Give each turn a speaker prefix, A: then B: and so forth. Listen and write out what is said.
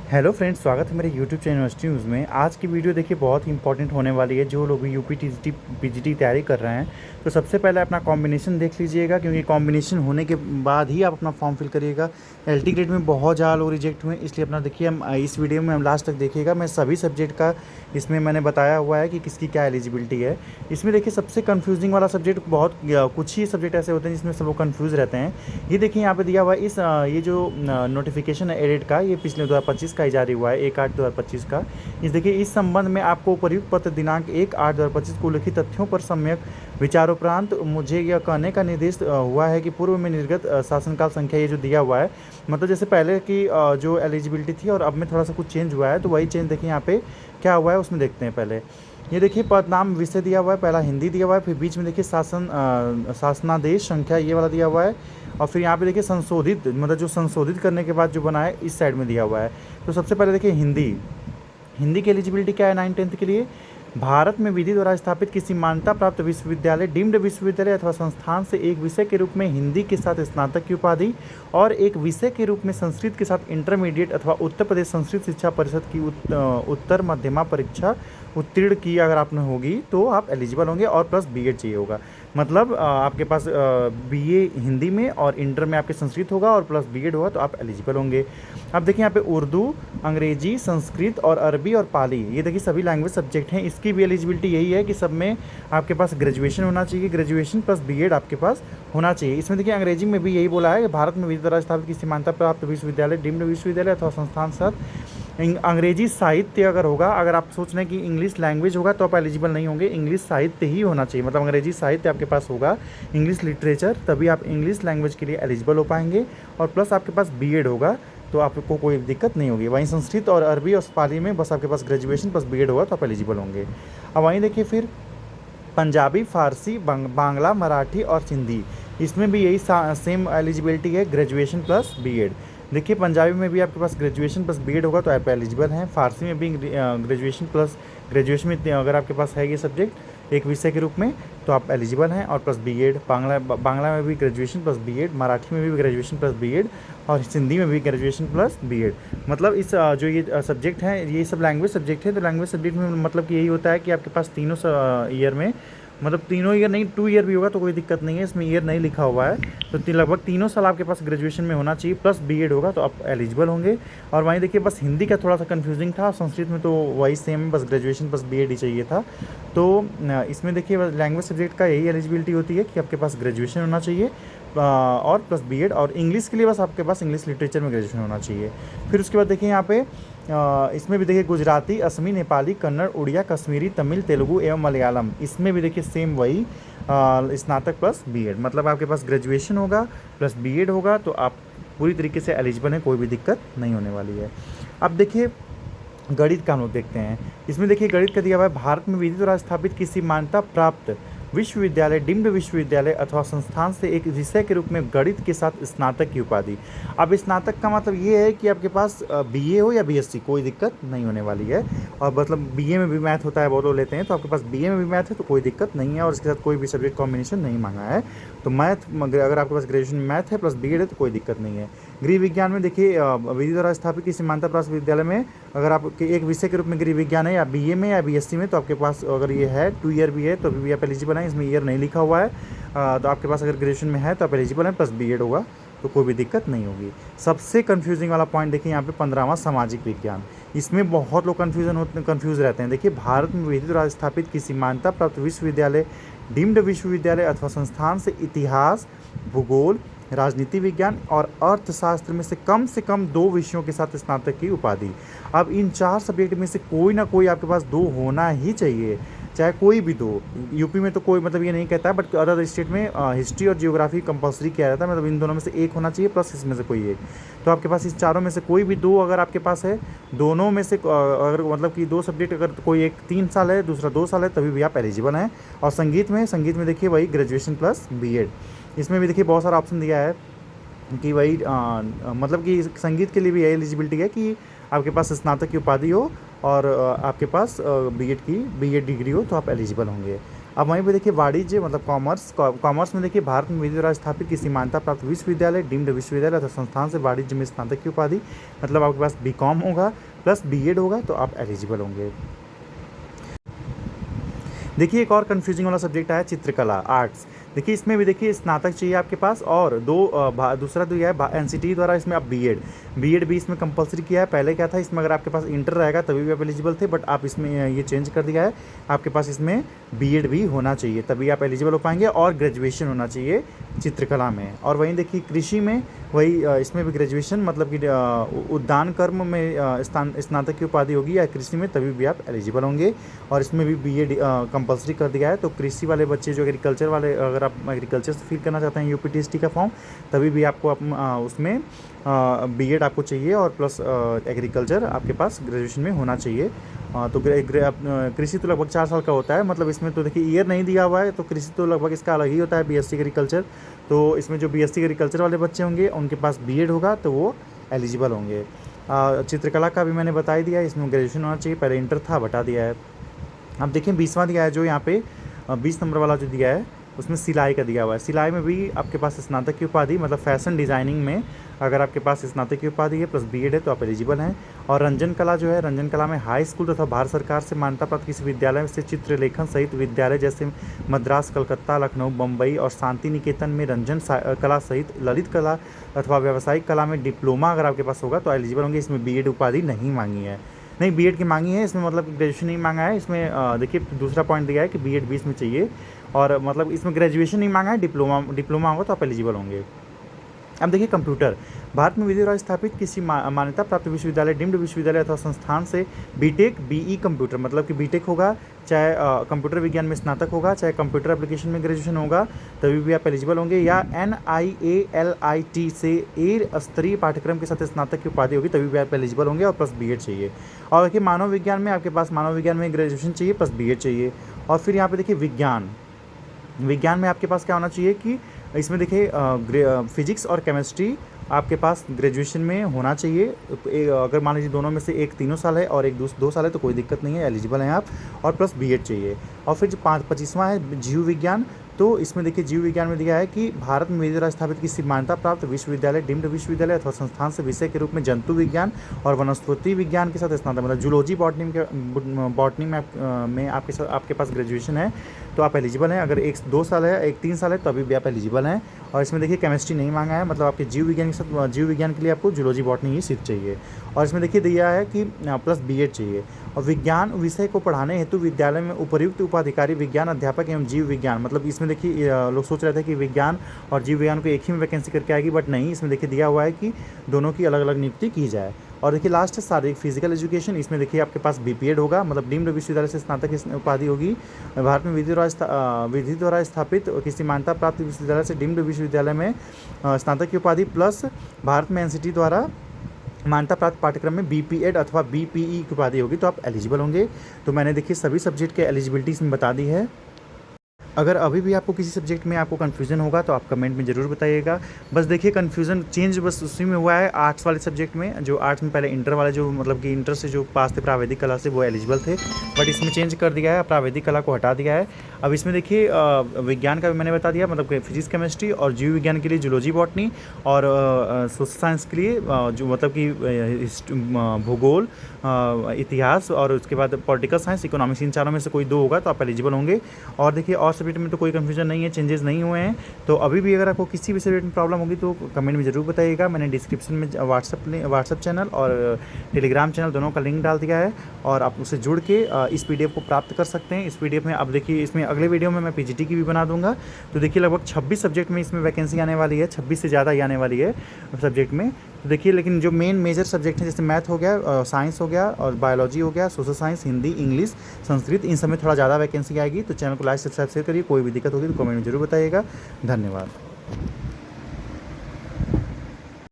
A: Hello friends, स्वागत है मेरे यूट्यूब चैनल यूनिवर्सिटी न्यूज़ में। आज की वीडियो देखिए बहुत ही इंपॉर्टेंट होने वाली है। जो लोग यूपी टीजीटी पीजीटी तैयारी कर रहे हैं, तो सबसे पहले अपना कॉम्बिनेशन देख लीजिएगा, क्योंकि कॉम्बिनेशन होने के बाद ही आप अपना फॉर्म फिल करिएगा। एलटी ग्रेड में बहुत ज़्यादा लोग रिजेक्ट हुए, इसलिए अपना देखिए हम इस वीडियो में हम लास्ट तक देखिएगा। मैं सभी सब्जेक्ट का इसमें मैंने बताया हुआ है कि किसकी क्या एलिजिबिलिटी है। इसमें देखिए सबसे कन्फ्यूजिंग वाला सब्जेक्ट बहुत कुछ ही सब्जेक्ट ऐसे होते हैं जिसमें सब लोग कन्फ्यूज़ रहते हैं। ये देखिए यहाँ पे दिया हुआ है ये जो नोटिफिकेशन है एडिट का, ये पिछले 2025 का ही जारी हुआ है, 1/8/2025 का। इस देखिए इस संबंध में आपको उपयुक्त पत्र दिनांक 1/8/2025 को लिखित तथ्यों पर सम्यक विचारोपरांत मुझे यह कहने का निर्देश हुआ है कि पूर्व में निर्गत शासनकाल संख्या ये जो दिया हुआ है, मतलब जैसे पहले की जो एलिजिबिलिटी थी और अब में थोड़ा सा कुछ चेंज हुआ है, तो वही चेंज देखिए यहाँ पे क्या हुआ है उसमें देखते हैं। पहले ये देखिए पद नाम विषय दिया हुआ है, पहला हिंदी दिया हुआ है, फिर बीच में देखिए शासनादेश संख्या ये वाला दिया हुआ है, और फिर यहाँ पे देखिए संशोधित, मतलब जो संशोधित करने के बाद जो बना है इस साइड में दिया हुआ है। तो सबसे पहले देखिए हिंदी, हिंदी की एलिजिबिलिटी क्या है 9th-10th के लिए। भारत में विधि द्वारा स्थापित किसी मान्यता प्राप्त विश्वविद्यालय, डीम्ड विश्वविद्यालय अथवा संस्थान से एक विषय के रूप में हिंदी के साथ स्नातक की उपाधि और एक विषय के रूप में संस्कृत के साथ इंटरमीडिएट अथवा उत्तर प्रदेश संस्कृत शिक्षा परिषद की उत्तर मध्यमा परीक्षा उत्तीर्ण की अगर आपने होगी तो आप एलिजिबल होंगे, और प्लस बीएड चाहिए होगा। मतलब आपके पास बीए हिंदी में और इंटर में आपके संस्कृत होगा और प्लस बीएड होगा तो आप एलिजिबल होंगे। अब देखिए यहाँ पे उर्दू, अंग्रेजी, संस्कृत और अरबी और पाली, ये देखिए सभी लैंग्वेज सब्जेक्ट हैं। इसकी भी एलिजिबिलिटी यही है कि सब में आपके पास ग्रेजुएशन होना चाहिए, ग्रेजुएशन प्लस बीएड आपके पास होना चाहिए। इसमें देखिए अंग्रेजी में भी यही बोला है कि भारत में विधि द्वारा स्थापित किसी मान्यता प्राप्त विश्वविद्यालय, डीम्ड विश्वविद्यालय अथवा संस्थान साथ अंग्रेजी साहित्य अगर होगा, अगर आप सोच रहे हैं कि इंग्लिश लैंग्वेज होगा तो आप एलिजिबल नहीं होंगे, इंग्लिश साहित्य ही होना चाहिए। मतलब अंग्रेजी साहित्य आपके पास होगा, इंग्लिश लिटरेचर, तभी आप इंग्लिश लैंग्वेज के लिए एलिजिबल हो पाएंगे, और प्लस आपके पास बीएड होगा तो आपको कोई दिक्कत नहीं होगी। वहीं संस्कृत और अरबी और पाली में बस आपके पास ग्रेजुएशन प्लस बीएड होगा तो आप एलिजिबल होंगे। अब वहीं देखिए फिर पंजाबी, फारसी, बांग्ला, मराठी और सिंधी, इसमें भी यही सेम एलिजिबिलिटी है, ग्रेजुएशन प्लस बीएड। देखिए पंजाबी में भी आपके पास ग्रेजुएशन प्लस बीएड होगा तो आप एलिजिबल हैं। फारसी में भी ग्रेजुएशन में अगर आपके पास है ये सब्जेक्ट एक विषय के रूप में तो आप एलिजिबल हैं, और प्लस बीएड। बांग्ला में भी ग्रेजुएशन प्लस बीएड, मराठी में भी ग्रेजुएशन प्लस बीएड, और हिंदी में भी ग्रेजुएशन प्लस बीएड। मतलब इस जो ये सब्जेक्ट हैं ये सब लैंग्वेज सब्जेक्ट है, तो लैंग्वेज सब्जेक्ट में मतलब कि यही होता है कि आपके पास तीनों ईयर में, मतलब तीनों ईयर नहीं 2 ईयर भी होगा तो कोई दिक्कत नहीं है, इसमें ईयर नहीं लिखा हुआ है, तो लगभग तीनों साल आपके पास ग्रेजुएशन में होना चाहिए प्लस बीएड होगा तो आप एलिजिबल होंगे। और वहीं देखिए बस हिंदी का थोड़ा सा कन्फ्यूजिंग था, संस्कृत में तो वही सेम है, बस ग्रेजुएशन प्लस बीएड ही चाहिए था। तो इसमें देखिए लैंग्वेज सब्जेक्ट का यही एलिजिबिलिटी होती है कि आपके पास ग्रेजुएशन होना चाहिए और प्लस बीएड, और इंग्लिश के लिए बस आपके पास इंग्लिश लिटरेचर में ग्रेजुएशन होना चाहिए। फिर उसके बाद देखिए यहाँ पे इसमें भी देखिए गुजराती, असमी, नेपाली, कन्नड़, उड़िया, कश्मीरी, तमिल, तेलुगु एवं मलयालम, इसमें भी देखिए सेम वही स्नातक प्लस बीएड। मतलब आपके पास ग्रेजुएशन होगा प्लस बीएड होगा तो आप पूरी तरीके से एलिजिबल हैं, कोई भी दिक्कत नहीं होने वाली है। अब देखिए गणित का हम लोग देखते हैं। इसमें देखिए गणित का दिया हुआ है, भारत में विधि द्वारा स्थापित किसी मान्यता प्राप्त विश्वविद्यालय, डीम्ड विश्वविद्यालय अथवा संस्थान से एक विषय के रूप में गणित के साथ स्नातक की उपाधि। अब स्नातक का मतलब ये है कि आपके पास बीए हो या बीएससी, कोई दिक्कत नहीं होने वाली है। और मतलब बीए में भी मैथ होता है, बहुत लोग लेते हैं, तो आपके पास बीए में भी मैथ है तो कोई दिक्कत नहीं है, और इसके साथ कोई भी सब्जेक्ट कॉम्बिनेशन नहीं मांगा है। तो मैथ अगर आपके पास ग्रेजुएशन में मैथ है प्लस बीएड है तो कोई दिक्कत नहीं है। गृह विज्ञान में देखिए विधि द्वारा स्थापित किसी मान्यता प्राप्त विद्यालय में अगर आपके एक विषय के रूप में गृह विज्ञान है या बीए में या बीएससी में, तो आपके पास अगर ये है 2 ईयर भी है तो अभी भी आप एलिजिबल हैं। इसमें ईयर नहीं लिखा हुआ है, तो आपके पास अगर ग्रेजुएशन में है तो आप एलिजिबल हैं, प्लस बीएड होगा तो कोई भी दिक्कत नहीं होगी। सबसे कंफ्यूजिंग वाला पॉइंट देखिए यहाँ पे 15वां सामाजिक विज्ञान, इसमें बहुत लोग कंफ्यूज रहते हैं। देखिए भारत में विधि द्वारा स्थापित किसी मान्यता प्राप्त विश्वविद्यालय, डीम्ड विश्वविद्यालय अथवा संस्थान से इतिहास, भूगोल, राजनीति विज्ञान और अर्थशास्त्र में से कम 2 विषयों के साथ स्नातक की उपाधि। अब इन 4 सब्जेक्ट में से कोई ना कोई आपके पास 2 होना ही चाहिए, चाहे कोई भी 2। यूपी में तो कोई मतलब ये नहीं कहता है, बट अदर स्टेट में हिस्ट्री और जियोग्राफी कंपलसरी किया जाता है, मतलब इन दोनों में से एक होना चाहिए प्लस इसमें से कोई एक। तो आपके पास इस चारों में से कोई भी 2 अगर आपके पास है, दोनों में से अगर मतलब कि 2 सब्जेक्ट अगर कोई एक 3 साल है दूसरा 2 साल है तभी भी आप एलिजिबल हैं। और संगीत में देखिए वही ग्रेजुएशन प्लस बीएड। इसमें भी देखिए बहुत सारा ऑप्शन दिया है कि वही मतलब कि संगीत के लिए भी यही एलिजिबिलिटी है कि आपके पास स्नातक की उपाधि हो और आपके पास बीएड डिग्री हो तो आप एलिजिबल होंगे। अब वहीं पे देखिए वाणिज्य मतलब कॉमर्स में देखिए भारत में विधि द्वारा स्थापित किसी मान्यता प्राप्त विश्वविद्यालय, डीम्ड विश्वविद्यालय अथवा संस्थान से वाणिज्य में स्नातक की उपाधि, मतलब आपके पास बीकॉम होगा प्लस बीएड होगा तो आप एलिजिबल होंगे। देखिए एक और कन्फ्यूजिंग वाला सब्जेक्ट आया चित्रकला आर्ट्स। देखिए इसमें भी देखिए स्नातक चाहिए आपके पास और दूसरा तो यह है एनसीटी द्वारा इसमें आप बीएड भी इसमें कंपलसरी किया है। पहले क्या था इसमें अगर आपके पास इंटर रहेगा तभी भी आप एलिजिबल थे, बट आप इसमें ये चेंज कर दिया है, आपके पास इसमें बीएड भी होना चाहिए तभी आप एलिजिबल हो पाएंगे और ग्रेजुएशन होना चाहिए चित्रकला में। और वहीं देखिए कृषि में वही इसमें भी ग्रेजुएशन मतलब कि उद्यान कर्म में स्नातक की उपाधि होगी या कृषि में तभी भी आप एलिजिबल होंगे। और इसमें भी बीएड कंपलसरी कर दिया है, तो कृषि वाले बच्चे जो एग्रीकल्चर वाले अगर आप एग्रीकल्चर से फिल करना चाहते हैं यूपीटीएसटी का फॉर्म तभी भी आपको उसमें बीएड आपको चाहिए और प्लस एग्रीकल्चर आपके पास ग्रेजुएशन में होना चाहिए। तो कृषि तो लगभग 4 साल का होता है, मतलब इसमें तो देखिए ईयर नहीं दिया हुआ है, तो कृषि तो लगभग इसका अलग ही होता है बीएससी एग्रीकल्चर। तो इसमें जो बीएससी एग्रीकल्चर वाले बच्चे होंगे उनके पास बीएड होगा तो वो एलिजिबल होंगे। चित्रकला का भी मैंने बता ही दिया, इसमें ग्रेजुएशन होना चाहिए, पहले इंटर था बता दिया है। अब देखिए 20वां दिया है जो यहाँ पे 20 नंबर वाला जो दिया है उसमें सिलाई का दिया हुआ है। सिलाई में भी आपके पास स्नातक की उपाधि मतलब फैशन डिज़ाइनिंग में अगर आपके पास स्नातक की उपाधि है प्लस बीएड है तो आप एलिजिबल हैं। और रंजन कला जो है, रंजन कला में हाई स्कूल तथा भारत सरकार से मान्यता प्राप्त किसी विद्यालय से चित्रलेखन सहित विद्यालय जैसे मद्रास, कलकत्ता, लखनऊ, बम्बई और शांति निकेतन में रंजन कला सहित ललित कला अथवा व्यावसायिक कला में डिप्लोमा अगर आपके पास होगा तो एलिजिबल होंगे। इसमें बीएड उपाधि नहीं मांगी है, नहीं बीएड की मांगी है इसमें, मतलब ग्रेजुएशन नहीं मांगा है इसमें। देखिए दूसरा पॉइंट दिया है कि बीएड भी इसमें चाहिए और मतलब इसमें ग्रेजुएशन नहीं मांगा है, डिप्लोमा होगा तो आप एलिजिबल होंगे। अब देखिए कंप्यूटर, भारत में विधि द्वारा स्थापित किसी मान्यता प्राप्त विश्वविद्यालय, डीम्ड विश्वविद्यालय अथवा संस्थान से बीटेक बीई कंप्यूटर मतलब कि बीटेक होगा, चाहे कंप्यूटर विज्ञान में स्नातक होगा, चाहे कंप्यूटर एप्लीकेशन में ग्रेजुएशन होगा तभी भी आप एलिजिबल होंगे, या NIALIT से ए स्तरीय पाठ्यक्रम के साथ स्नातक की उपाधि होगी तभी भी आप एलिजिबल होंगे और प्लस बीएड चाहिए। और देखिए मानव विज्ञान में आपके पास मानव विज्ञान में ग्रेजुएशन चाहिए प्लस बीएड चाहिए। और फिर यहाँ पे देखिए विज्ञान में आपके पास क्या होना चाहिए कि इसमें देखिए फिजिक्स और केमिस्ट्री आपके पास ग्रेजुएशन में होना चाहिए। अगर मान लीजिए दोनों में से एक 3 साल है और एक 2 साल है तो कोई दिक्कत नहीं है, एलिजिबल हैं आप, और प्लस बीएड चाहिए। और फिर जो 25वां है जीव विज्ञान, तो इसमें देखिए जीव विज्ञान में दिया है कि भारत में विधि द्वारा स्थापित किसी मान्यता प्राप्त विश्वविद्यालय, डीम्ड विश्वविद्यालय अथवा संस्थान से विषय के रूप में जंतु विज्ञान और वनस्पति विज्ञान के साथ स्नातक मतलब जूलॉजी बॉटनी में आपके पास ग्रेजुएशन है तो आप एलिजिबल हैं। अगर 2 साल है, 3 साल है तो अभी भी आप एलिजिबल हैं। और इसमें देखिए केमिस्ट्री नहीं मांगा है, मतलब आपके जीव विज्ञान के साथ जीव विज्ञान के लिए आपको जूलॉजी बॉटनी ही सिर्फ चाहिए। और इसमें देखिए दिया है कि प्लस बीएड चाहिए। और विज्ञान विषय को पढ़ाने हेतु विद्यालय में उपर्युक्त उपाधिकारी विज्ञान अध्यापक एवं जीव विज्ञान, मतलब इसमें देखिए लोग सोच रहे थे कि विज्ञान और जीव विज्ञान को एक ही में वैकेंसी करके आएगी, बट नहीं, इसमें देखिए दिया हुआ है कि दोनों की अलग अलग नियुक्ति की जाए। और देखिए लास्ट है शारीरिक फिजिकल एजुकेशन, इसमें देखिए आपके पास बीपीएड होगा, मतलब डीम्ड विश्वविद्यालय से स्नातक की उपाधि होगी। भारत में विधि द्वारा स्थापित किसी मान्यता प्राप्त विश्वविद्यालय से डीम्ड विश्वविद्यालय में स्नातक की उपाधि प्लस भारत में एनसीटी द्वारा मान्यता प्राप्त पाठ्यक्रम में बीपीएड अथवा बीपीई की उपाधि होगी तो आप एलिजिबल होंगे। तो मैंने देखिए सभी सब्जेक्ट के एलिजिबिलिटी इसमें बता दी है। अगर अभी भी आपको किसी सब्जेक्ट में आपको कन्फ्यूज़न होगा तो आप कमेंट में ज़रूर बताइएगा। बस देखिए कन्फ्यूज़न चेंज बस उसी में हुआ है आर्ट्स वाले सब्जेक्ट में, जो आर्ट्स में पहले इंटर वाले जो मतलब कि इंटर से जो पास थे प्रावैधिक कला से वो एलिजिबल थे, बट इसमें चेंज कर दिया है, प्रावैधिक कला को हटा दिया है। अब इसमें देखिए विज्ञान का भी मैंने बता दिया, मतलब कि फिजिक्स केमिस्ट्री और जीव विज्ञान के लिए जूलॉजी बॉटनी और सोशल साइंस के लिए जो मतलब कि भूगोल, इतिहास और उसके बाद पॉलिटिकल साइंस, इकोनॉमिक्स, इन चारों में से कोई 2 होगा तो आप एलिजिबल होंगे। और देखिए और सब्जेक्ट में तो कोई कन्फ्यूजन नहीं है, चेंजेस नहीं हुए हैं। तो अभी भी अगर आपको किसी भी सब्जेक्ट में प्रॉब्लम होगी तो कमेंट में ज़रूर बताइएगा। मैंने डिस्क्रिप्शन में व्हाट्सअप चैनल और टेलीग्राम चैनल दोनों का लिंक डाल दिया है और आप उससे जुड़ के इस पीडीएफ को प्राप्त कर सकते हैं। इस पीडीएफ में अब देखिए इसमें अगले वीडियो में मैं पीजीटी की भी बना दूंगा। तो देखिए लगभग 26 सब्जेक्ट में इसमें वैकेंसी आने वाली है, 26 से ज़्यादा ही आने वाली है सब्जेक्ट में। तो देखिए लेकिन जो मेजर सब्जेक्ट हैं जैसे मैथ हो गया, साइंस हो गया और बायोलॉजी हो गया, social science, Hindi, English, Sanskrit, इन सब में थोड़ा ज़्यादा वैकेंसी आएगी। तो चैनल को लाइक सब्सक्राइब शेयर करिए, कोई भी दिक्कत होगी तो कमेंट में जरूर बताइएगा। धन्यवाद।